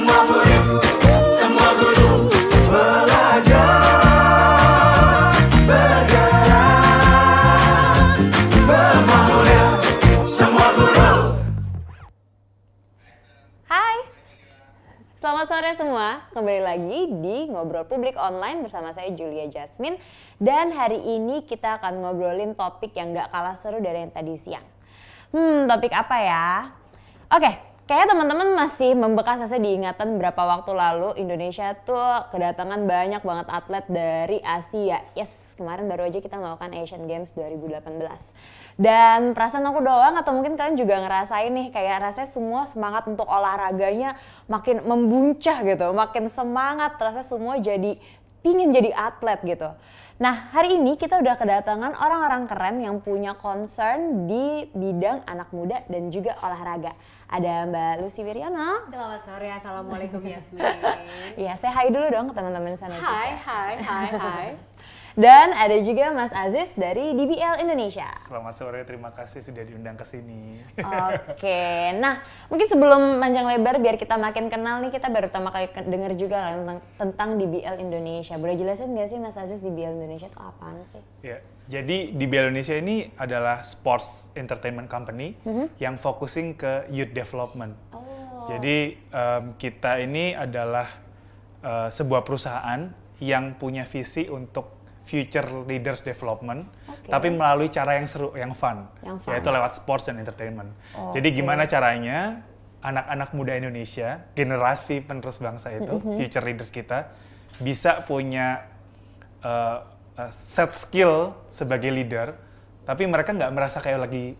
Semua murid, semua guru belajar bergerak. Semua murid, semua guru. Hai, selamat sore semua. Kembali lagi di Ngobrol Publik Online bersama saya Julia Jasmine. Dan hari ini kita akan ngobrolin topik yang gak kalah seru dari yang tadi siang. Topik apa ya? Oke, kayaknya teman-teman masih membekas saya diingatan berapa waktu lalu Indonesia tuh kedatangan banyak banget atlet dari Asia. Yes, kemarin baru aja kita melakukan Asian Games 2018. Dan perasaan aku doang atau mungkin kalian juga ngerasain nih kayak rasanya semua semangat untuk olahraganya makin membuncah gitu, makin semangat, rasanya semua jadi pingin jadi atlet gitu. Nah, hari ini kita udah kedatangan orang-orang keren yang punya concern di bidang anak muda dan juga olahraga. Ada Mbak Lucy Wiryono. Selamat sore, assalamualaikum Yasmin. Iya, saya hai dulu dong ke teman-teman sana juga. Hai. Dan ada juga Mas Aziz dari DBL Indonesia. Selamat sore, terima kasih sudah diundang ke sini. Oke, nah mungkin sebelum panjang lebar biar kita makin kenal nih, kita baru pertama kali dengar juga tentang DBL Indonesia. Boleh jelasin nggak sih Mas Aziz DBL Indonesia itu apaan sih? Ya, jadi DBL Indonesia ini adalah sports entertainment company yang focusing ke youth development. Jadi kita ini adalah sebuah perusahaan yang punya visi untuk future leaders development, tapi melalui cara yang seru, yang fun, yaitu lewat sports dan entertainment. Jadi gimana caranya anak-anak muda Indonesia, generasi penerus bangsa itu, future leaders kita, bisa punya set skill sebagai leader, tapi mereka nggak merasa kayak lagi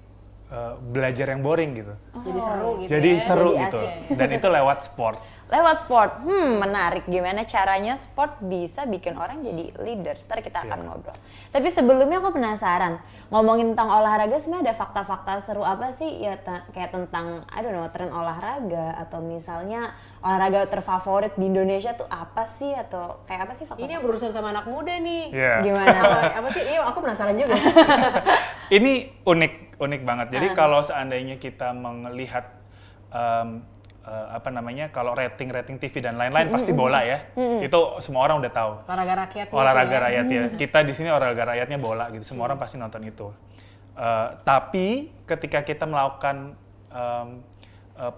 belajar yang boring gitu. Jadi seru gitu. Jadi ya. seru Jadi gitu. asik. Dan itu lewat sports. Lewat sport, menarik. Gimana caranya sport bisa bikin orang jadi leader? Ntar kita akan ngobrol. Tapi sebelumnya aku penasaran, ngomongin tentang olahraga sebenarnya ada fakta-fakta seru apa sih? Ya kayak tentang, I don't know, tren olahraga atau misalnya olahraga terfavorit di Indonesia tuh apa sih? Atau kayak apa sih fakta? Ini yang berurusan sama anak muda nih. Yeah. Gimana? Apa sih? Iya, aku penasaran juga. Ini unik banget. Jadi kalau seandainya kita melihat kalau rating TV dan lain-lain pasti bola ya. Itu semua orang udah tahu. Olahraga rakyat. Olahraga rakyat ya. Kita di sini olahraga rakyatnya bola gitu. Semua orang pasti nonton itu. Tapi ketika kita melakukan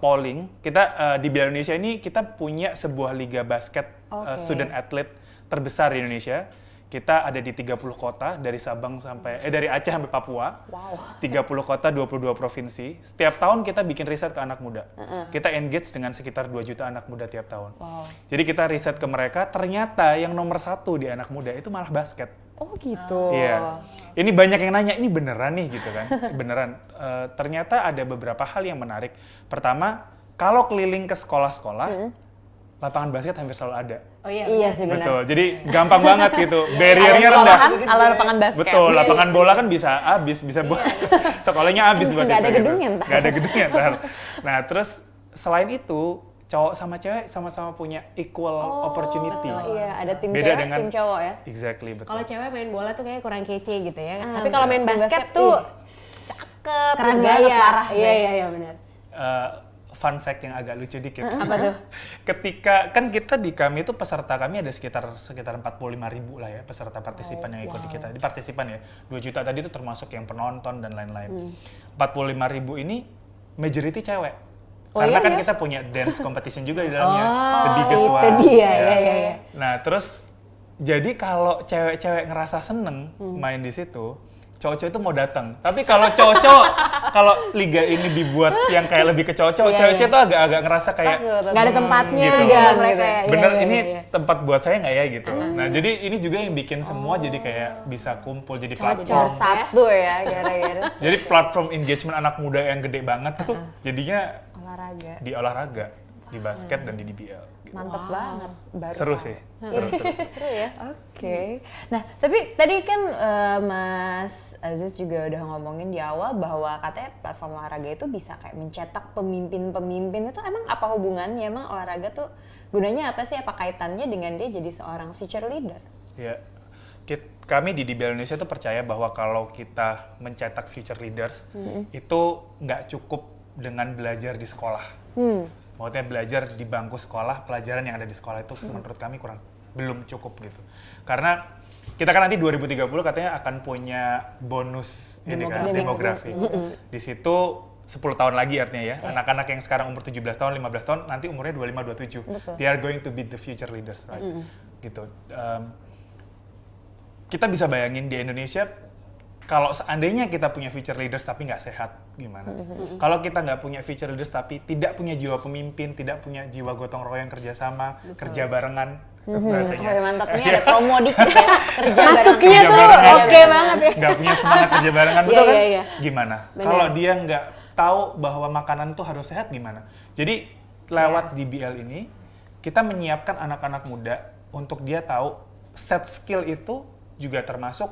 polling, kita di BL Indonesia ini kita punya sebuah liga basket student athlete terbesar di Indonesia. Kita ada di 30 kota dari Sabang dari Aceh sampai Papua. Wow. 30 kota, 22 provinsi. Setiap tahun kita bikin riset ke anak muda. Kita engage dengan sekitar 2 juta anak muda tiap tahun. Wow. Jadi kita riset ke mereka, ternyata yang nomor 1 di anak muda itu malah basket. Oh gitu. Iya. Ini banyak yang nanya, ini beneran nih gitu kan? Beneran. Ternyata ada beberapa hal yang menarik. Pertama, kalau keliling ke sekolah-sekolah, lapangan basket hampir selalu ada. Oh iya. Iya sih benar. Betul, jadi gampang banget gitu. Barriernya rendah. Ada lapangan basket. Betul, lapangan bola kan bisa habis, bisa buat sekolahnya habis buat Nggak itu. ada gitu. gedungnya ntar. Nggak ada gedungnya ntar. Nah terus selain itu, cowok sama cewek sama-sama punya equal opportunity. Oh iya, ada tim Beda cewek, dengan tim cowok ya. Exactly, betul. Kalau cewek main bola tuh kayaknya kurang kece gitu ya. Tapi kalau main Basket, basket tuh cakep, Keren gaya. banget, parah sih. Iya benar. Fun fact yang agak lucu dikit. Apa tuh? Ketika kan kita di kami itu peserta kami ada sekitar 45.000 lah ya peserta partisipan yang ikut di kita. Di partisipan ya. 2 juta tadi itu termasuk yang penonton dan lain-lain. 45.000 ini majority cewek. Karena kan kita punya dance competition juga di dalamnya. The biggest itu one. dia. Ya. Iya. Nah, terus jadi kalau cewek-cewek ngerasa seneng main di situ, cowok-cowok itu mau datang. Tapi kalau cowok-cowok, kalau liga ini dibuat yang kayak lebih ke cowok-cowok, cewek-cewek tuh agak-agak ngerasa kayak Nggak ada tempatnya gitu. gitu mereka ya. Bener, Iya, ini iya. tempat buat saya nggak ya gitu. Nah, jadi ini juga yang bikin semua jadi kayak bisa kumpul, jadi platform. Satu ya gara-gara Jadi platform engagement anak muda yang gede banget tuh, jadinya olahraga. di olahraga, di basket dan di DBL. Gitu. Mantep banget. Baru Seru tahu. sih, seru. Seru ya. Oke. Nah, tapi tadi kan Mas Aziz juga udah ngomongin di awal bahwa katanya platform olahraga itu bisa kayak mencetak pemimpin-pemimpin. Itu emang apa hubungannya? Emang olahraga tuh gunanya apa sih? Apa kaitannya dengan dia jadi seorang future leader? Ya, kami di DBL Indonesia tuh percaya bahwa kalau kita mencetak future leaders itu nggak cukup dengan belajar di sekolah. Maksudnya belajar di bangku sekolah, pelajaran yang ada di sekolah itu menurut kami belum cukup gitu. Karena kita kan nanti 2030 katanya akan punya bonus ini kan, demografi. Di situ 10 tahun lagi artinya ya, anak-anak yang sekarang umur 17 tahun, 15 tahun, nanti umurnya 25, 27. Betul. They are going to be the future leaders, right? Gitu. Kita bisa bayangin di Indonesia, kalau seandainya kita punya future leaders tapi nggak sehat, gimana? Kalau kita nggak punya future leaders tapi tidak punya jiwa pemimpin, tidak punya jiwa gotong royong kerjasama, kerja barengan, bahasanya. Oh, mantap, ini ada promo dikit ya, kerja Masuknya Kerja tuh barengan. oke banget ya. Nggak punya semangat kerja barengan, betul Iya, kan? iya, iya. Gimana? Benar. Kalau dia nggak tahu bahwa makanan itu harus sehat, gimana? Jadi lewat DBL ini, kita menyiapkan anak-anak muda untuk dia tahu set skill itu juga termasuk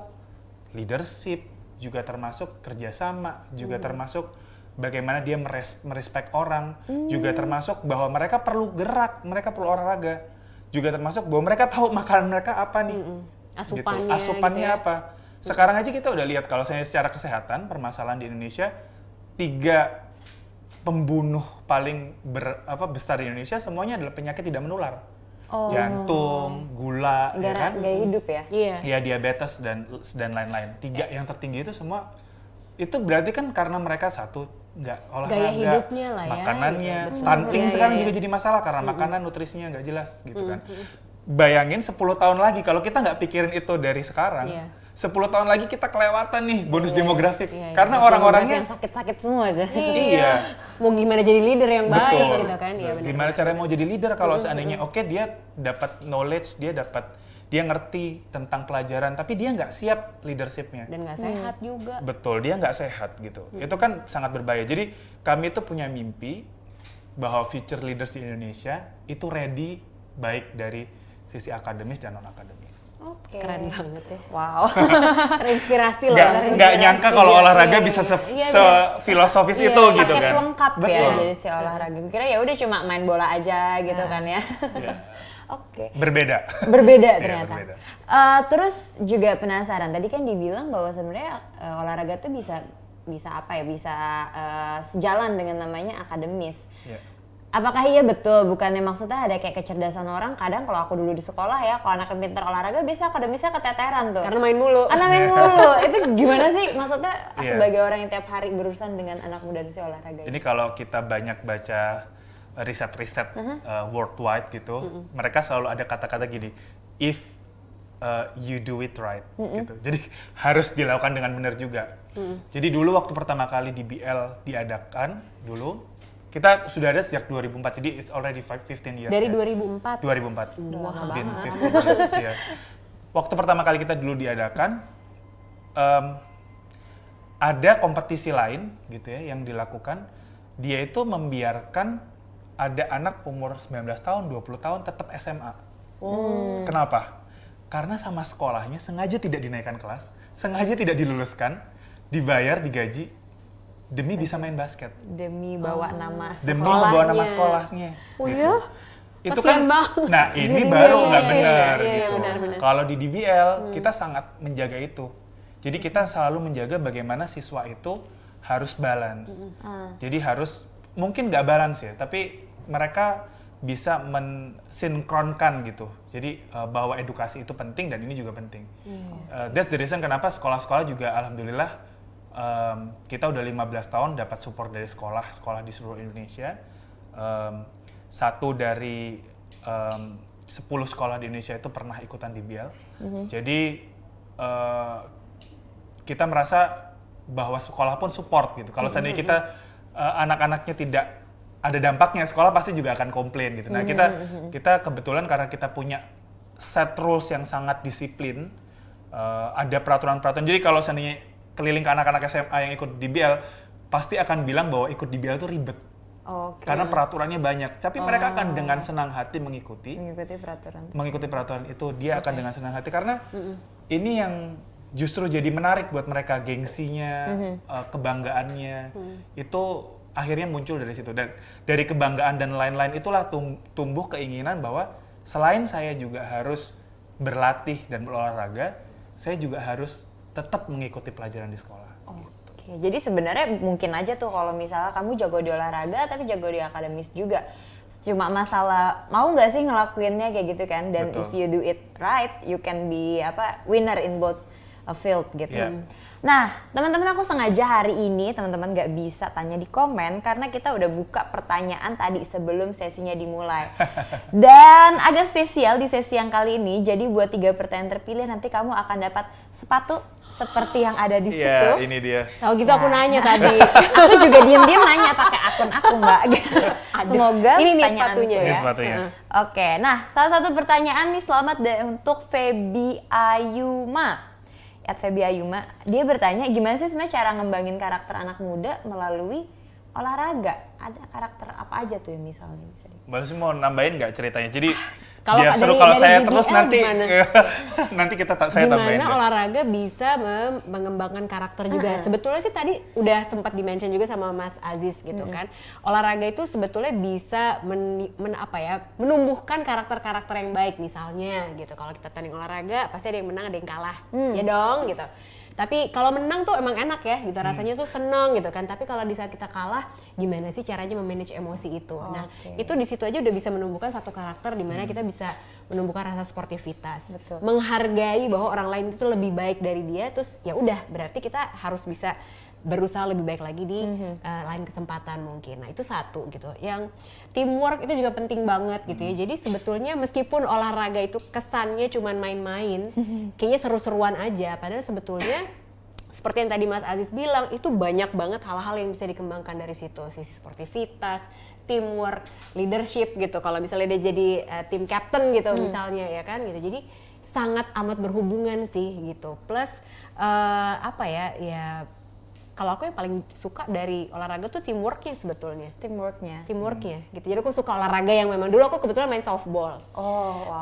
leadership, juga termasuk kerjasama, juga termasuk bagaimana dia merespek orang, juga termasuk bahwa mereka perlu gerak, mereka perlu olahraga, juga termasuk bahwa mereka tahu makanan mereka apa nih, Asupannya asupannya gitu ya. apa. Sekarang aja kita udah lihat kalau saya secara kesehatan permasalahan di Indonesia 3 pembunuh paling besar di Indonesia semuanya adalah penyakit tidak menular, jantung, gula, ya kan? gaya hidup ya. Iya. Ya diabetes dan lain-lain. 3 yang tertinggi itu semua itu berarti kan karena mereka satu nggak olahraga, Gaya hidupnya lah ya, makanannya, gitu. stunting Iya, sekarang iya, juga jadi masalah karena makanan nutrisinya nggak jelas gitu kan. Bayangin 10 tahun lagi kalau kita nggak pikirin itu dari sekarang, Iya. 10 tahun lagi kita kelewatan nih bonus demografik Iya, iya. karena Yang orang-orangnya sakit-sakit semua aja. iya. Mau gimana jadi leader yang baik Betul. gitu kan? Iya benar. Gimana caranya mau jadi leader kalau seandainya oke dia dapat knowledge, dia ngerti tentang pelajaran, tapi dia nggak siap leadershipnya. Dan nggak sehat juga. Betul, dia nggak sehat gitu. Itu kan sangat berbahaya. Jadi kami itu punya mimpi bahwa future leaders di Indonesia itu ready baik dari sisi akademis dan non akademis. Oke. Keren banget ya. Wow. Terinspirasi loh. Nggak nyangka kalau olahraga Iya, bisa iya. se-filosofis Iya, itu iya. gitu Paket kan. lengkap ya Betul. jadi si olahraga. Gue kira ya udah cuma main bola aja gitu kan ya. Iya. Oke. Berbeda. Berbeda Iya, ternyata. berbeda. Terus juga penasaran. Tadi kan dibilang bahwa sebenarnya olahraga tuh bisa apa ya? Bisa sejalan dengan namanya akademis. Iya. Apakah iya betul? Bukannya maksudnya ada kayak kecerdasan orang. Kadang kalau aku dulu di sekolah ya, kalau anak yang pintar olahraga biasanya akademisnya keteteran tuh. Karena main mulu. Anak main mulu. Itu gimana sih? Maksudnya Iya. sebagai orang yang tiap hari berurusan dengan anak muda di olahraga. Ini kalau kita banyak baca riset-riset worldwide gitu, mereka selalu ada kata-kata gini, if you do it right, gitu. Jadi harus dilakukan dengan benar juga. Jadi dulu waktu pertama kali DBL diadakan dulu, kita sudah ada sejak 2004, jadi it's already 15 years. Dari ya. 2004. 2004. Wah, It's been banget. 15 years, ya. Waktu pertama kali kita dulu diadakan, ada kompetisi lain gitu ya yang dilakukan. Dia itu membiarkan ada anak umur 19 tahun, 20 tahun tetap SMA. Kenapa? Karena sama sekolahnya sengaja tidak dinaikkan kelas, sengaja tidak diluluskan, dibayar, digaji demi bisa main basket. Demi bawa nama Demi sekolah. membawa nama sekolahnya. Oh gitu. iya? Itu Kasian kan, banget. nah ini Iya, baru iya, nggak iya, benar iya, iya, gitu. benar. Kalau di DBL kita sangat menjaga itu. Jadi kita selalu menjaga bagaimana siswa itu harus balance. Jadi harus mungkin nggak balance ya, tapi mereka bisa mensinkronkan gitu. Jadi bahwa edukasi itu penting dan ini juga penting. That's the reason kenapa sekolah-sekolah juga alhamdulillah kita udah 15 tahun dapat support dari sekolah di seluruh Indonesia. 1 dari 10 sekolah di Indonesia itu pernah ikutan DBL. Jadi kita merasa bahwa sekolah pun support gitu. Kalau seandainya kita anak-anaknya tidak ada dampaknya, sekolah pasti juga akan komplain gitu. Nah kita kebetulan karena kita punya set rules yang sangat disiplin, ada peraturan-peraturan. Jadi kalau seandainya keliling ke anak-anak SMA yang ikut DBL, pasti akan bilang bahwa ikut DBL itu ribet. Oke. Karena peraturannya banyak. Tapi mereka akan dengan senang hati mengikuti Mengikuti peraturan. itu, dia akan dengan senang hati karena ini yang justru jadi menarik buat mereka, gengsinya, kebanggaannya itu akhirnya muncul dari situ. Dan dari kebanggaan dan lain-lain itulah tumbuh keinginan bahwa selain saya juga harus berlatih dan berolahraga, saya juga harus tetap mengikuti pelajaran di sekolah. Oke, jadi sebenarnya mungkin aja tuh kalau misalnya kamu jago di olahraga tapi jago di akademis juga. cuma masalah mau nggak sih ngelakuinnya kayak gitu kan, dan Betul. if you do it right you can be winner in both field gitu. Yeah. Nah, teman-teman, aku sengaja hari ini teman-teman nggak bisa tanya di komen karena kita udah buka pertanyaan tadi sebelum sesinya dimulai. Dan agak spesial di sesi yang kali ini, jadi buat 3 pertanyaan terpilih nanti kamu akan dapat sepatu seperti yang ada di situ. Iya, ini dia. Tahu gitu aku nanya tadi. Aku juga diem-diem nanya pakai akun aku, Mbak. Semoga Ini nih pertanyaanku sepatunya ya. Ini sepatunya. Oke, nah salah satu pertanyaan nih selamat untuk Feby Ayuma. Feby Ayuma, dia bertanya gimana sih sebenarnya cara ngembangin karakter anak muda melalui olahraga? Ada karakter apa aja tuh yang misalnya bisa Mbak Lucy mau nambahin nggak ceritanya? Jadi Kalau biar seru dari kalau saya BBL terus nanti gimana? nanti saya tambahin. Gimana deh. olahraga bisa mengembangkan karakter juga. Sebetulnya sih tadi udah sempat di-mention juga sama Mas Aziz gitu kan. Olahraga itu sebetulnya bisa menumbuhkan karakter-karakter yang baik misalnya gitu. Kalau kita tanding olahraga pasti ada yang menang, ada yang kalah. Ya dong gitu. Tapi kalau menang tuh emang enak ya gitu, rasanya tuh seneng gitu kan. Tapi kalau di saat kita kalah, gimana sih caranya memanage emosi itu? Nah, itu di situ aja udah bisa menumbuhkan satu karakter di mana kita bisa menumbuhkan rasa sportivitas, Betul. menghargai bahwa orang lain itu lebih baik dari dia. Terus ya udah, berarti kita harus bisa berusaha lebih baik lagi di lain kesempatan mungkin. Nah itu satu gitu. Yang teamwork itu juga penting banget gitu ya. Jadi sebetulnya meskipun olahraga itu kesannya cuman main-main, kayaknya seru-seruan aja. Padahal sebetulnya seperti yang tadi Mas Aziz bilang, itu banyak banget hal-hal yang bisa dikembangkan dari situ. Sisi sportivitas, teamwork, leadership gitu. Kalau misalnya dia jadi tim captain gitu misalnya ya kan gitu. Jadi sangat amat berhubungan sih gitu. Plus kalau aku yang paling suka dari olahraga tuh teamworknya sebetulnya. teamworknya? Teamworknya gitu. Jadi aku suka olahraga yang memang dulu aku kebetulan main softball. Oh, wow.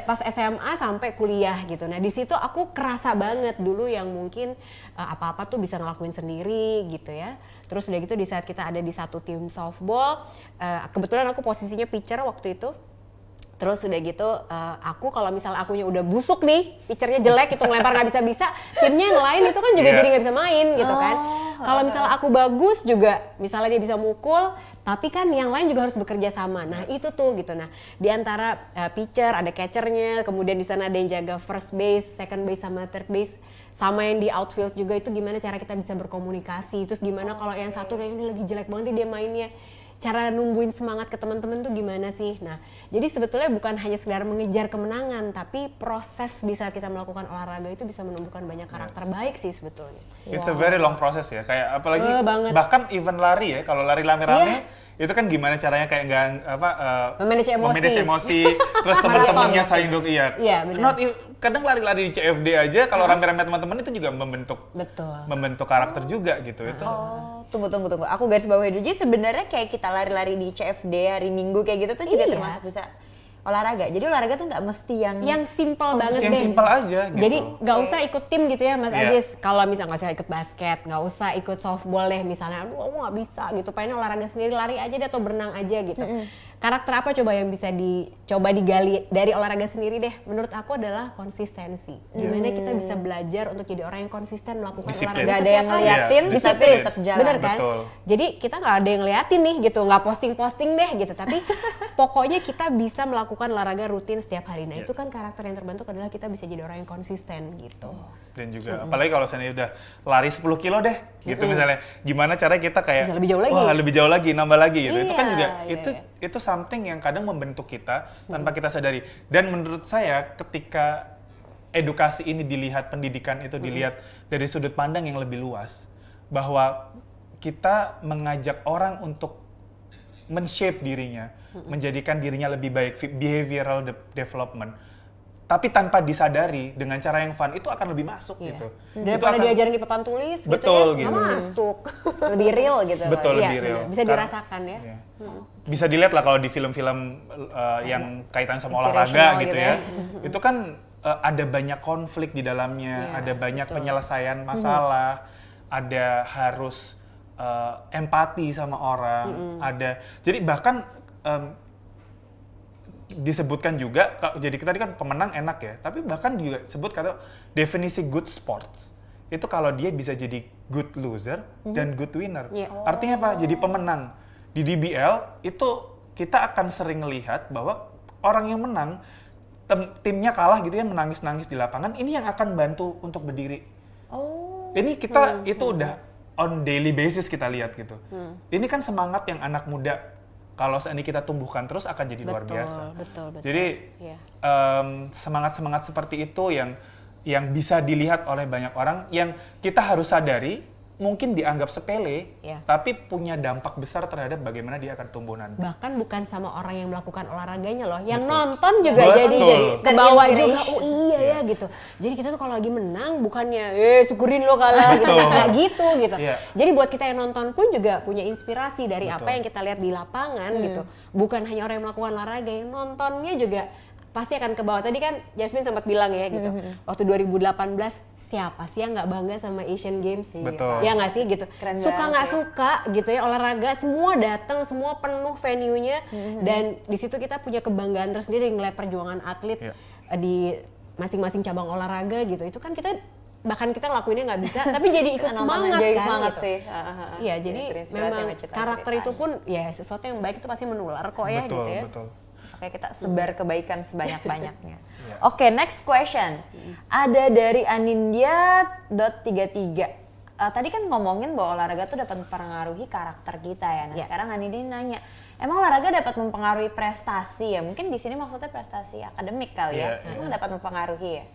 Pas SMA sampai kuliah gitu. Nah di situ aku kerasa banget dulu yang mungkin apa-apa tuh bisa ngelakuin sendiri gitu ya. Terus udah gitu di saat kita ada di satu tim softball, kebetulan aku posisinya pitcher waktu itu. Terus udah gitu, aku kalau misalnya akunya udah busuk nih, pitchernya jelek, itu ngelempar nggak bisa-bisa, timnya yang lain itu kan juga jadi nggak bisa main gitu kan. Kalau misalnya aku bagus juga, misalnya dia bisa mukul, tapi kan yang lain juga harus bekerja sama. Nah itu tuh gitu. Nah di antara pitcher, ada catchernya, kemudian di sana ada yang jaga first base, second base sama third base, sama yang di outfield juga itu gimana cara kita bisa berkomunikasi. Terus gimana kalau yang satu kayaknya ini lagi jelek banget nih dia mainnya. Cara numbuhin semangat ke teman-teman tuh gimana sih? Nah, jadi sebetulnya bukan hanya sekedar mengejar kemenangan, tapi proses di saat kita melakukan olahraga itu bisa menumbuhkan banyak karakter baik sih sebetulnya. It's a very long process ya, kayak apalagi banget. bahkan even lari ya, kalau lari rame-rame itu kan gimana caranya kayak nggak Memanage emosi. terus teman-temannya saling Iya, benar. kadang lari-lari di CFD aja kalau rame-rame teman-teman itu juga membentuk karakter juga gitu itu. Oh, tunggu. Aku garis bawahi dulu. Jadi sebenarnya kayak kita lari-lari di CFD hari Minggu kayak gitu tuh juga termasuk bisa olahraga. Jadi olahraga tuh nggak mesti yang simple banget yang deh. simpel aja gitu. Jadi nggak usah ikut tim gitu ya Mas Iya. Aziz. Kalau misalnya nggak usah ikut basket, nggak usah ikut softball deh misalnya. Aduh aku nggak bisa gitu. Pengen olahraga sendiri, lari aja deh atau berenang aja gitu. Karakter apa coba yang bisa dicoba digali dari olahraga sendiri deh? Menurut aku adalah konsistensi. Gimana kita bisa belajar untuk jadi orang yang konsisten melakukan Disiplin. olahraga. nggak ada yang setiap hari. ngeliatin, Iya, tapi disiplin. tetap jalan. Bener kan? Betul. Jadi kita nggak ada yang ngeliatin nih gitu, nggak posting-posting deh gitu. Tapi pokoknya kita bisa melakukan olahraga rutin setiap hari. Nah itu kan karakter yang terbentuk adalah kita bisa jadi orang yang konsisten gitu. Dan juga apalagi kalau saya udah lari 10 kilo deh gitu misalnya, gimana caranya kita kayak Bisa lebih jauh lagi. wah lebih jauh lagi, nambah lagi gitu. Itu kan Iya, juga iya. itu something yang kadang membentuk kita tanpa kita sadari. Dan menurut saya ketika edukasi ini dilihat, pendidikan itu dilihat dari sudut pandang yang lebih luas, bahwa kita mengajak orang untuk men-shape dirinya, menjadikan dirinya lebih baik, behavioral development. Tapi tanpa disadari dengan cara yang fun itu akan lebih masuk gitu. Daripada diajarin di papan tulis Betul, gitu ya, gitu. nggak masuk. Lebih real gitu. Betul, Iya, lebih real. bener. Bisa Karena- dirasakan ya. Iya. Bisa dilihat lah kalau di film-film yang kaitan sama olahraga Inspirational gitu gitu ya. ya. Itu kan ada banyak konflik di dalamnya, Iya, ada banyak betul. penyelesaian masalah, ada harus empati sama orang, ada. Jadi bahkan disebutkan juga, jadi kita tadi kan pemenang enak ya, tapi bahkan juga sebut kata definisi good sports itu kalau dia bisa jadi good loser dan good winner. Iya. Artinya apa? Jadi pemenang di DBL itu kita akan sering lihat bahwa orang yang menang, timnya kalah gitu ya, menangis-nangis di lapangan, ini yang akan bantu untuk berdiri. Ini kita itu udah on daily basis kita lihat gitu. Ini kan semangat yang anak muda kalau seandainya kita tumbuhkan terus akan jadi luar biasa. Betul. Jadi Iya. semangat-semangat seperti itu yang bisa dilihat oleh banyak orang, yang kita harus sadari mungkin dianggap sepele, Iya. tapi punya dampak besar terhadap bagaimana dia akan tumbuh nanti. Bahkan bukan sama orang yang melakukan olahraganya loh, yang Betul. nonton juga Betul. jadi kebawa juga. Terinspirasi. Oh iya ya gitu. Jadi kita tuh kalau lagi menang bukannya syukurin lo kalah gitu, Betul. nggak gitu gitu. Iya. Jadi buat kita yang nonton pun juga punya inspirasi dari Betul. apa yang kita lihat di lapangan gitu. Bukan hanya orang yang melakukan olahraga, yang nontonnya juga pasti akan ke bawah. Tadi kan Jasmine sempat bilang ya gitu, waktu 2018 siapa sih yang nggak bangga sama Asian Games? Betul. Ya nggak sih gitu. Keren Suka banget nggak ya. suka gitu ya, olahraga semua datang, semua penuh venue-nya, dan di situ kita punya kebanggaan tersendiri ngeliat perjuangan atlet Iya. di masing-masing cabang olahraga gitu. Itu kan kita bahkan kita ngelakuinnya nggak bisa, tapi jadi ikut Nonton semangat jadi kan semangat gitu. sih. Iya, jadi terinspirasi memang sama cita-cita karakter itu kita. pun ya sesuatu yang baik itu pasti menular kok ya Betul, gitu ya. betul. Oke, kita sebar kebaikan sebanyak-banyaknya. Iya. Oke, next question. Ada dari Anindya.33. Tadi kan ngomongin bahwa olahraga tuh dapat mempengaruhi karakter kita ya. Nah, Iya. sekarang Anindya nanya, emang olahraga dapat mempengaruhi prestasi ya? Mungkin di sini maksudnya prestasi akademik kali ya. Iya, Emang dapat mempengaruhi ya?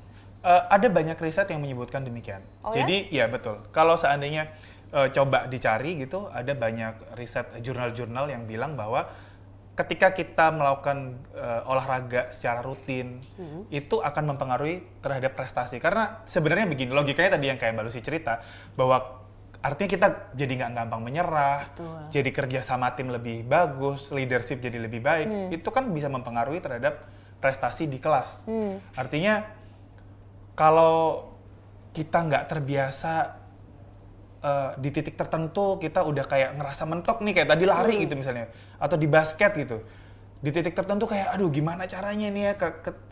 Ada banyak riset yang menyebutkan demikian. Oh ya? Jadi ya betul. Kalau seandainya coba dicari gitu, ada banyak riset jurnal-jurnal yang bilang bahwa ketika kita melakukan olahraga secara rutin, itu akan mempengaruhi terhadap prestasi. Karena sebenarnya begini, logikanya tadi yang kayak Mbak Lucy cerita, bahwa artinya kita jadi nggak gampang menyerah, jadi kerja sama tim lebih bagus, leadership jadi lebih baik, itu kan bisa mempengaruhi terhadap prestasi di kelas. Artinya kalau kita nggak terbiasa di titik tertentu kita udah kayak ngerasa mentok nih, kayak tadi lari gitu misalnya, atau di basket gitu, di titik tertentu kayak aduh gimana caranya nih ya,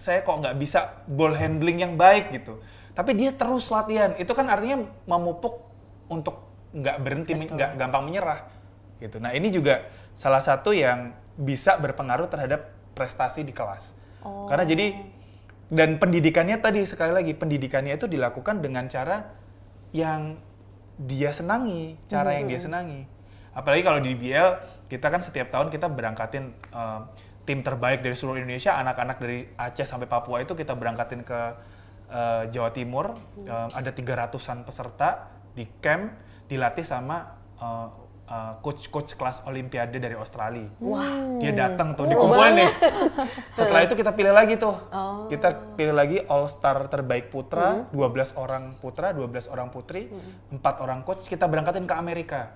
saya kok nggak bisa ball handling yang baik gitu, tapi dia terus latihan, itu kan artinya memupuk untuk nggak berhenti, nggak gampang menyerah gitu. Nah ini juga salah satu yang bisa berpengaruh terhadap prestasi di kelas. Karena jadi, dan pendidikannya tadi sekali lagi, pendidikannya itu dilakukan dengan cara yang dia senangi, cara yang dia senangi. Apalagi kalau di DBL, kita kan setiap tahun kita berangkatin tim terbaik dari seluruh Indonesia, anak-anak dari Aceh sampai Papua itu kita berangkatin ke Jawa Timur. Ada 300-an peserta di camp, dilatih sama coach kelas Olimpiade dari Australia. Wah. Dia datang tuh, dikumpulin nih. Setelah itu kita pilih lagi tuh. Kita pilih lagi All Star terbaik putra, 12 orang putra, 12 orang putri, 4 orang coach, kita berangkatin ke Amerika.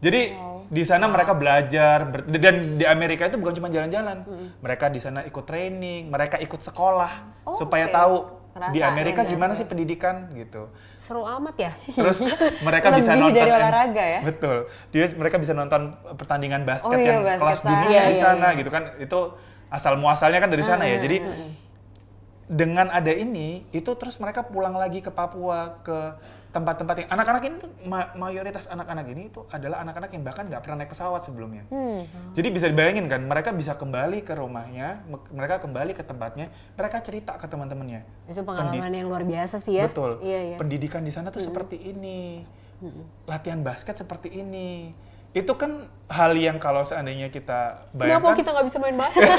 Jadi di sana mereka belajar, dan di Amerika itu bukan cuma jalan-jalan. Mereka di sana ikut training, mereka ikut sekolah supaya oke. tahu di Ngerasain Amerika ya. gimana sih pendidikan gitu. Seru amat ya. Terus mereka bisa Lebih nonton dari olahraga ya? Betul. Mereka bisa nonton pertandingan basket Oh iya, yang basket kelas sana. dunia di Iya, sana gitu kan. Itu asal muasalnya kan dari sana ya. Jadi dengan ada ini, itu terus mereka pulang lagi ke Papua, ke tempat-tempat yang anak-anak ini tuh, mayoritas anak-anak ini itu adalah anak-anak yang bahkan nggak pernah naik pesawat sebelumnya. Jadi bisa dibayangin kan, mereka bisa kembali ke rumahnya, mereka kembali ke tempatnya, mereka cerita ke teman-temannya. Itu pengalaman yang luar biasa sih ya. Betul. Iya, iya. Pendidikan di sana tuh seperti ini. Latihan basket seperti ini. Itu kan hal yang kalau seandainya kita bayangkan. Kenapa kita nggak bisa main basket?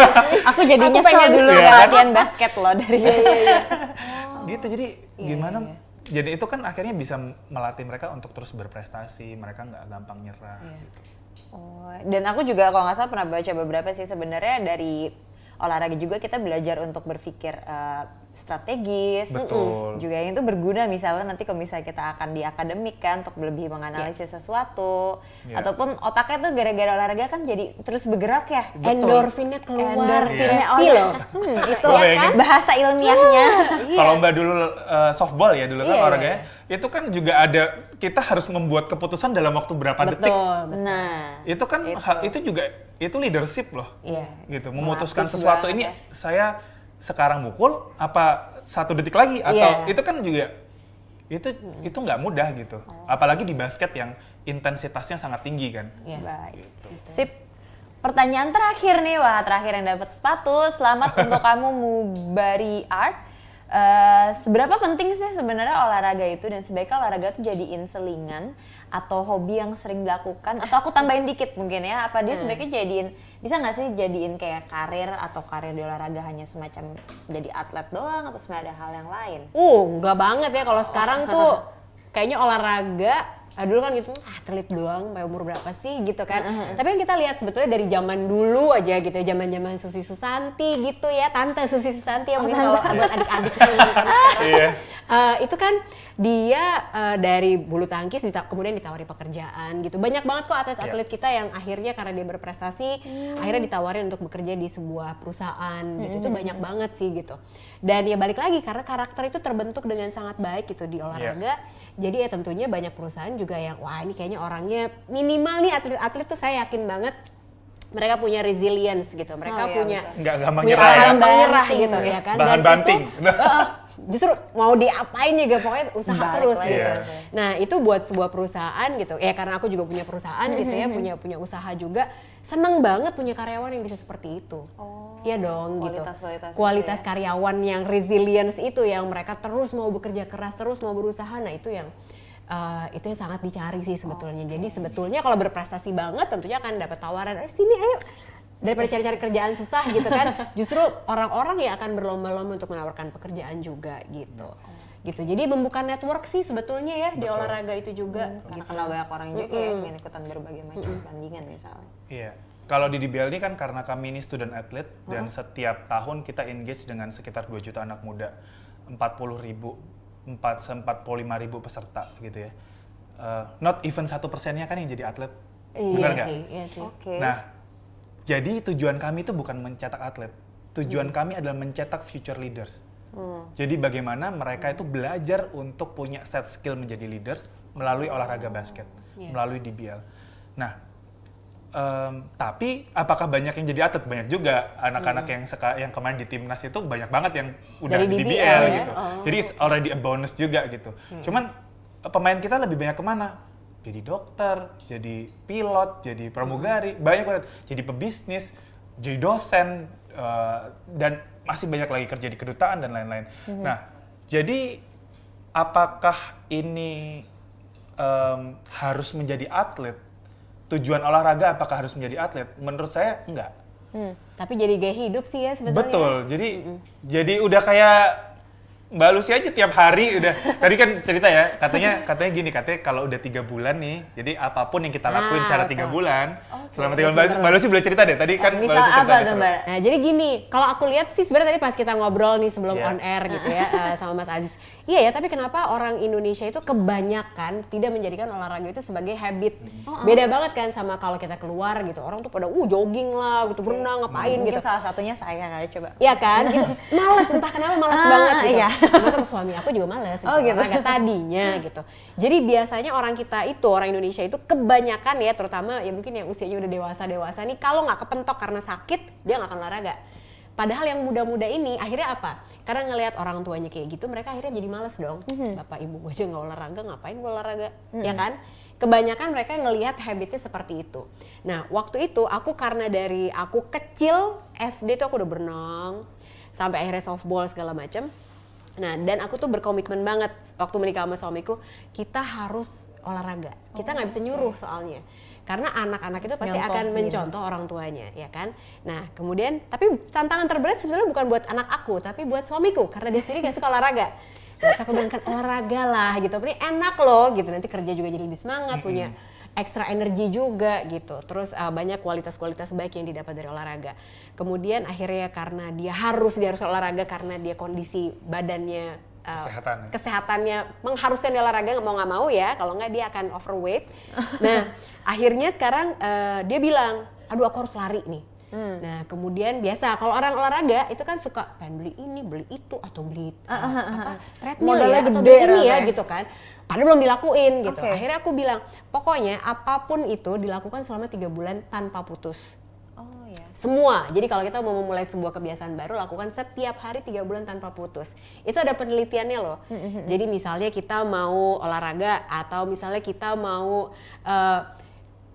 Aku jadi Aku nyesel pengen- dulu Iya nggak kan? latihan basket loh dari Gitu, jadi Iya, gimana? iya. Jadi itu kan akhirnya bisa melatih mereka untuk terus berprestasi. Mereka nggak gampang nyerah. Iya. Gitu. Oh, dan aku juga kalau nggak salah pernah baca beberapa sih, sebenarnya dari olahraga juga kita belajar untuk berpikir strategis. Betul. Juga yang itu berguna misalnya nanti kalau misalnya kita akan di akademik kan untuk lebih menganalisis sesuatu. Iya. Ataupun otaknya tuh gara-gara olahraga kan jadi terus bergerak ya. Betul. Endorfinnya keluar. Endorfinnya, Happy oh, loh. itu Lo ya kan bayangin. bahasa ilmiahnya. Kalau Mbak dulu softball ya dulu kan Iya, olahraganya, itu kan juga ada, kita harus membuat keputusan dalam waktu berapa detik. Betul. Nah, Itu kan itu juga itu leadership loh. Iya. Gitu, memutuskan Melatih sesuatu banget ini ya. saya sekarang mukul apa 1 detik lagi, atau Iya. itu kan juga itu nggak mudah gitu. Apalagi di basket yang intensitasnya sangat tinggi kan. Iya. baik. Gitu. Sip. Pertanyaan terakhir nih, wah terakhir yang dapat sepatu. Selamat untuk kamu Mubari Art. Seberapa penting sih sebenarnya olahraga itu dan sebaiknya olahraga itu jadiin selingan atau hobi yang sering dilakukan? Atau aku tambahin dikit mungkin ya, apa dia sebaiknya jadiin, bisa nggak sih jadiin kayak karir atau karir di olahraga hanya semacam jadi atlet doang atau sebenarnya ada hal yang lain? Enggak banget ya kalau sekarang tuh kayaknya olahraga dulu kan gitu atlet doang sampai umur berapa sih gitu kan. Tapi kan kita lihat sebetulnya dari zaman dulu aja gitu ya, zaman-zaman Susi Susanti gitu ya, Tante Susi Susanti yang mungkin kalau buat adik-adik yang nonton sekarang. Itu kan dia dari bulu tangkis kemudian ditawari pekerjaan gitu. Banyak banget kok atlet-atlet kita yang akhirnya karena dia berprestasi akhirnya ditawarin untuk bekerja di sebuah perusahaan gitu. Itu banyak banget sih gitu. Dan ya balik lagi karena karakter itu terbentuk dengan sangat baik gitu di olahraga. Jadi ya tentunya banyak perusahaan juga yang wah ini kayaknya orangnya minimal nih atlet-atlet tuh saya yakin banget mereka punya resilience gitu, mereka punya nggak gampang punya nyerah ya. gampang nyerah gitu ya kan. Bahan Dan banting. itu justru mau diapain juga pokoknya usaha Balik terus lagi. gitu. Iya. Nah itu buat sebuah perusahaan gitu ya, karena aku juga punya perusahaan gitu ya, punya usaha juga, seneng banget punya karyawan yang bisa seperti itu. Iya dong gitu. Kualitas karyawan yang resilience itu, yang mereka terus mau bekerja keras, terus mau berusaha, nah itu yang sangat dicari sih sebetulnya. Jadi sebetulnya kalau berprestasi banget tentunya akan dapat tawaran, sini ayo, daripada cari-cari kerjaan susah gitu kan. Justru orang-orang yang akan berlomba-lomba untuk menawarkan pekerjaan juga gitu. Jadi membuka network sih sebetulnya ya di olahraga itu juga. Karena kenal banyak orang juga ya yang ikutan berbagai macam pertandingan misalnya. Iya. Kalau di DBL ini kan karena kami ini student athlete dan setiap tahun kita engage dengan sekitar 2 juta anak muda, 45.000 peserta gitu ya. Not even 1%-nya kan yang jadi atlet. Benar nggak? Iya sih. Oke. Nah, jadi tujuan kami itu bukan mencetak atlet. Tujuan kami adalah mencetak future leaders. Jadi bagaimana mereka itu belajar untuk punya set skill menjadi leaders melalui olahraga basket, melalui DBL. Nah, tapi apakah banyak yang jadi atlet? Banyak juga anak-anak yang kemarin di timnas itu banyak banget yang udah Dari di DBL DBL ya? gitu. Jadi it's already a bonus juga gitu. Cuman pemain kita lebih banyak kemana? Jadi dokter, jadi pilot, jadi pramugari, banyak banget. Jadi pebisnis, jadi dosen, dan masih banyak lagi kerja di kedutaan dan lain-lain. Nah, jadi apakah ini harus menjadi atlet? Tujuan olahraga apakah harus menjadi atlet? Menurut saya enggak. Tapi jadi gaya hidup sih ya sebetulnya. Betul. Jadi udah kayak Mbak Lucy aja tiap hari udah. Tadi kan cerita ya, katanya gini, kalau udah 3 bulan nih, jadi apapun yang kita lakuin secara 3 bulan, selama 3 bulan, Mbak Lucy boleh cerita deh. Tadi kan Mbak Misal Lucy cerita apa nih, tuh Mbak? Nah jadi gini, kalau aku lihat sih sebenarnya tadi pas kita ngobrol nih sebelum on air gitu ya sama Mas Aziz. Iya ya, tapi kenapa orang Indonesia itu kebanyakan tidak menjadikan olahraga itu sebagai habit. Beda banget kan sama kalau kita keluar gitu, orang tuh pada jogging lah gitu, berenang, ngapain Mungkin gitu. salah satunya saya kali coba. Iya kan, gitu. Males, entah kenapa males banget gitu. Iya. Masa suami aku juga males gitu, gitu. olahraga tadinya gitu. Jadi biasanya orang kita itu, orang Indonesia itu kebanyakan ya, terutama ya mungkin yang usianya udah dewasa nih, kalau nggak kepentok karena sakit, dia nggak akan olahraga. Padahal yang muda-muda ini akhirnya apa? Karena ngelihat orang tuanya kayak gitu, mereka akhirnya jadi males dong. Bapak ibu gue aja nggak olahraga, ngapain gue olahraga? Ya kan? Kebanyakan mereka ngelihat habitnya seperti itu. Nah, waktu itu aku karena dari aku kecil SD tuh aku udah berenang sampai akhirnya softball segala macam. Nah, dan aku tuh berkomitmen banget waktu menikah sama suamiku, kita harus olahraga. Kita nggak bisa nyuruh soalnya. Karena anak-anak itu pasti akan mencontoh orang tuanya, ya kan? Nah, kemudian, tapi tantangan terberat sebenarnya bukan buat anak aku, tapi buat suamiku, karena dia sendiri gak suka olahraga. Terus aku bilang kan olahraga lah gitu, ini enak loh gitu, nanti kerja juga jadi lebih semangat, punya ekstra energi juga gitu. Terus banyak kualitas-kualitas baik yang didapat dari olahraga. Kemudian akhirnya karena dia harus olahraga karena dia kondisi badannya kesehatannya mengharuskan dia olahraga, mau nggak mau ya, kalau nggak dia akan overweight. Nah akhirnya sekarang dia bilang, aduh aku harus lari nih. Nah kemudian biasa kalau orang olahraga itu kan suka pengen beli ini, beli itu, atau beli treadmill ya, atau beli ini ya gitu kan. Padahal belum dilakuin gitu. Akhirnya aku bilang, pokoknya apapun itu dilakukan selama 3 bulan tanpa putus. Semua. Jadi kalau kita mau memulai sebuah kebiasaan baru, lakukan setiap hari 3 bulan tanpa putus. Itu ada penelitiannya loh. Jadi misalnya kita mau olahraga atau misalnya kita mau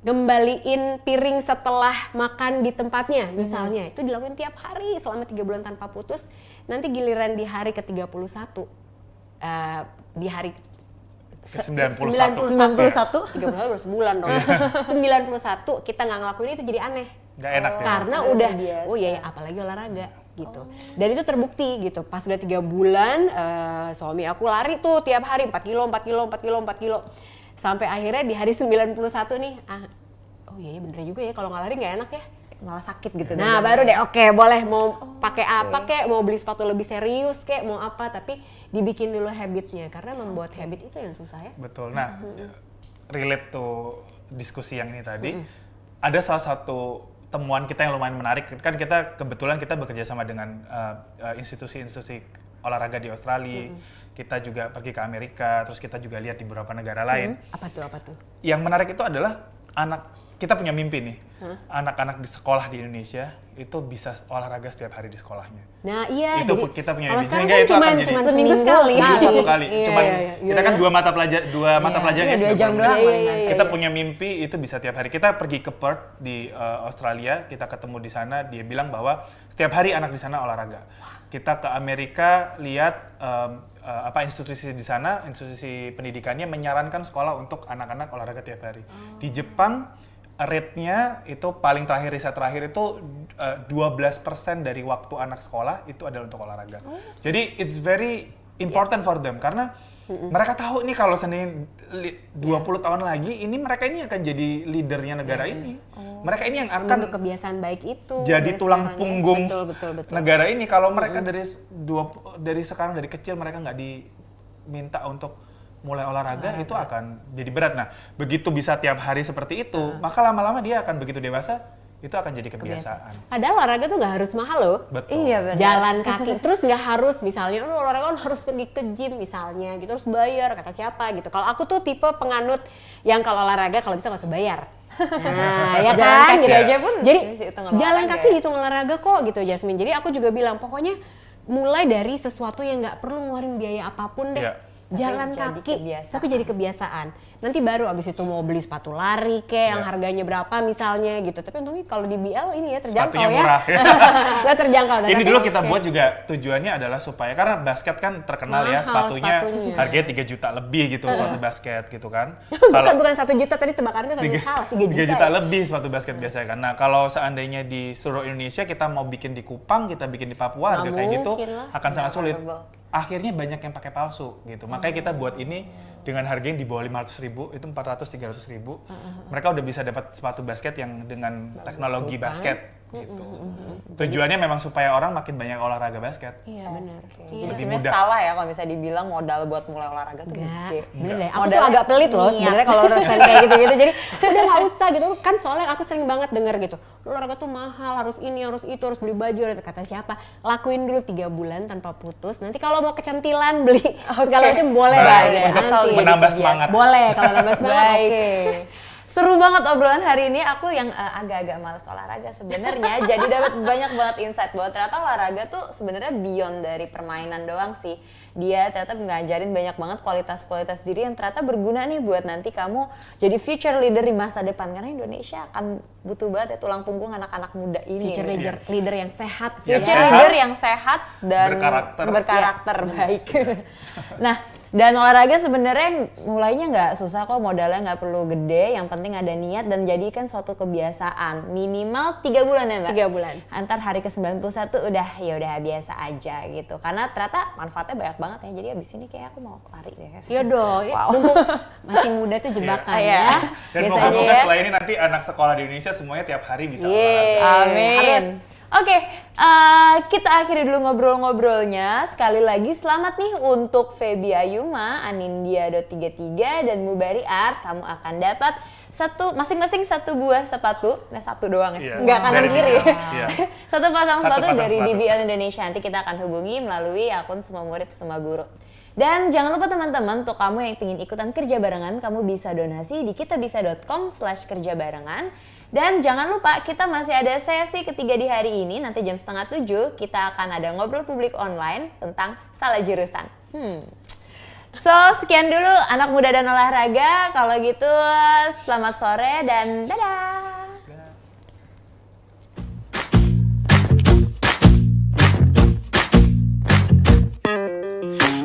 ngembaliin piring setelah makan di tempatnya misalnya, itu dilakuin tiap hari selama 3 bulan tanpa putus. Nanti giliran di hari ke-31, di hari Ke-91. 31 baru sebulan dong. 91 kita nggak ngelakuin itu jadi aneh. Nggak enak ya? Karena Udah udah, biasa. oh iya ya, apalagi olahraga gitu. Dan itu terbukti gitu. Pas udah 3 bulan, suami aku lari tuh tiap hari 4 kilo. Sampai akhirnya di hari 91 nih, oh iya bener juga ya, kalau nggak lari nggak enak ya. Malah sakit gitu. Nah baru deh, oke, boleh mau pakai apa kek, mau beli sepatu lebih serius kek, mau apa, tapi dibikin dulu habitnya, karena membuat habit itu yang susah ya. Betul. Nah, relate to diskusi yang ini tadi, ada salah satu temuan kita yang lumayan menarik. Kan kita kebetulan kita bekerja sama dengan institusi-institusi olahraga di Australia. Kita juga pergi ke Amerika, terus kita juga lihat di beberapa negara lain. Apa tuh? Yang menarik itu adalah kita punya mimpi nih, anak-anak di sekolah di Indonesia itu bisa olahraga setiap hari di sekolahnya. Nah iya, Itu jadi kita punya kalau mimpi, sekarang sehingga kan itu akan jadi seminggu sekali. satu kali. Iya, Cuman iya, kita kan iya. 2 mata pelajaran ya, 2 jam 90 doang menit. mainan. Kita punya mimpi itu bisa tiap hari. Kita pergi ke Perth di Australia, kita ketemu di sana, dia bilang bahwa setiap hari anak di sana olahraga. Kita ke Amerika lihat institusi di sana, institusi pendidikannya menyarankan sekolah untuk anak-anak olahraga tiap hari. Di Jepang rate-nya itu paling terakhir, riset terakhir itu 12% dari waktu anak sekolah itu adalah untuk olahraga. Jadi it's very important for them karena mereka tahu nih kalau senin 20 tahun lagi ini mereka ini akan jadi leadernya negara ini. Mereka ini yang akan Bentuk kebiasaan baik itu jadi dari tulang sekarang ya. punggung betul. negara ini. Kalau mereka dari sekarang dari kecil mereka nggak diminta untuk mulai olahraga itu akan jadi berat. Nah, begitu bisa tiap hari seperti itu, maka lama-lama dia akan begitu dewasa itu akan jadi kebiasaan. Padahal olahraga tuh nggak harus mahal loh. Betul. Iya benar. Jalan kaki, terus nggak harus misalnya lu olahraga kan harus pergi ke gym misalnya gitu, harus bayar kata siapa gitu. Kalau aku tuh tipe penganut yang kalau olahraga kalau bisa nggak usah bayar. Nah, ya Jalan kan kaki gitu. aja pun Jadi dihitung jalan olahraga kaki ya? dihitung olahraga kok gitu Jasmine. Jadi aku juga bilang pokoknya mulai dari sesuatu yang nggak perlu ngeluarin biaya apapun deh. Iya. Jalan Tapi jadi kaki, kebiasaan. tapi jadi kebiasaan. Nanti baru abis itu mau beli sepatu lari kayak yang Iya. harganya berapa misalnya gitu. Tapi untungnya kalau di BL ini ya terjangkau Sepatunya ya. murah. Sudah terjangkau. Nah, Ini tapi dulu oke. kita buat juga tujuannya adalah supaya karena basket kan terkenal ya Mahal sepatunya sepatunya. harganya 3 juta lebih gitu sepatu basket gitu kan. bukan 1 juta tadi tebakannya salah 3 juta. 3 juta ya? lebih sepatu basket biasanya kan. Nah, kalau seandainya di seluruh Indonesia kita mau bikin di Kupang, kita bikin di Papua, harga Nggak kayak gitu mungkin lah. akan sangat sulit. affordable. Akhirnya banyak yang pakai palsu gitu. Makanya kita buat ini dengan harga yang di bawah 500.000, itu 400-300.000. Mereka udah bisa dapat sepatu basket yang dengan teknologi basket gitu. Tujuannya memang supaya orang makin banyak olahraga basket. Iya benar. Jadi Iya. Lebih sebenarnya mudah. salah ya kalau misalnya dibilang modal buat mulai olahraga tuh Enggak, gede. bener deh. Aku tuh Modalnya agak pelit loh niat. sebenarnya kalau urusan kayak gitu-gitu. Jadi udah nggak usah gitu. Kan soalnya aku sering banget denger gitu. Olahraga tuh mahal, harus ini, harus itu, harus beli baju. Kata siapa? Lakuin dulu 3 bulan tanpa putus. Nanti kalau mau kecentilan beli segala macam boleh Baik, lah. untuk Gitu. asal Nanti. menambah jadi semangat. Boleh kalau nambah semangat. Baik. Oke. Seru banget obrolan hari ini. Aku yang agak-agak males olahraga sebenarnya. Jadi dapat banyak banget insight bahwa ternyata olahraga tuh sebenarnya beyond dari permainan doang sih. Dia ternyata ngajarin banyak banget kualitas-kualitas diri yang ternyata berguna nih buat nanti kamu jadi future leader di masa depan. Karena Indonesia akan butuh banget ya tulang punggung anak-anak muda ini. Future leader yang sehat. Yang Future sehat, leader yang sehat dan berkarakter. baik. Nah, dan olahraga sebenarnya mulainya nggak susah kok, modalnya nggak perlu gede, yang penting ada niat dan jadikan suatu kebiasaan. Minimal 3 bulan ya Mbak? 3 bulan. Antar hari ke-91 udah biasa aja gitu. Karena ternyata manfaatnya banyak banget ya, jadi abis ini kayak aku mau lari deh. Iya dong, Wow. mumpung masih muda tuh jebakan Iya. ya. Dan Biasa moga-moga aja ya. setelah ini nanti anak sekolah di Indonesia semuanya tiap hari bisa Yeay. olahraga. Amin. Harus. Oke, kita akhiri dulu ngobrol-ngobrolnya. Sekali lagi selamat nih untuk Feby Ayuma, Anindya.33 dan Mubari Art. Kamu akan dapat masing-masing satu buah sepatu. Nah, satu doang ya, Iya. nggak kanan Dari kiri. Mia. Iya. Satu pasang Satu sepatu pasang dari sepatu. DBL Indonesia. Nanti kita akan hubungi melalui akun Semua Murid Semua Guru. Dan jangan lupa teman-teman, untuk kamu yang ingin ikutan kerja barengan, kamu bisa donasi di kitabisa.com/kerjabarengan. Dan jangan lupa kita masih ada sesi ketiga di hari ini, nanti jam 6:30 kita akan ada ngobrol publik online tentang salah jurusan. So, sekian dulu anak muda dan olahraga. Kalau gitu, selamat sore dan dadah.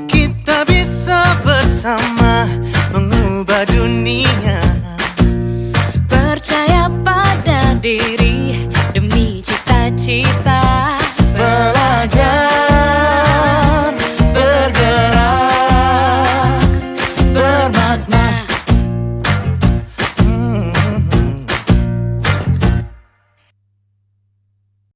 Kita bisa bersama mengubah dunia. Percaya pada diri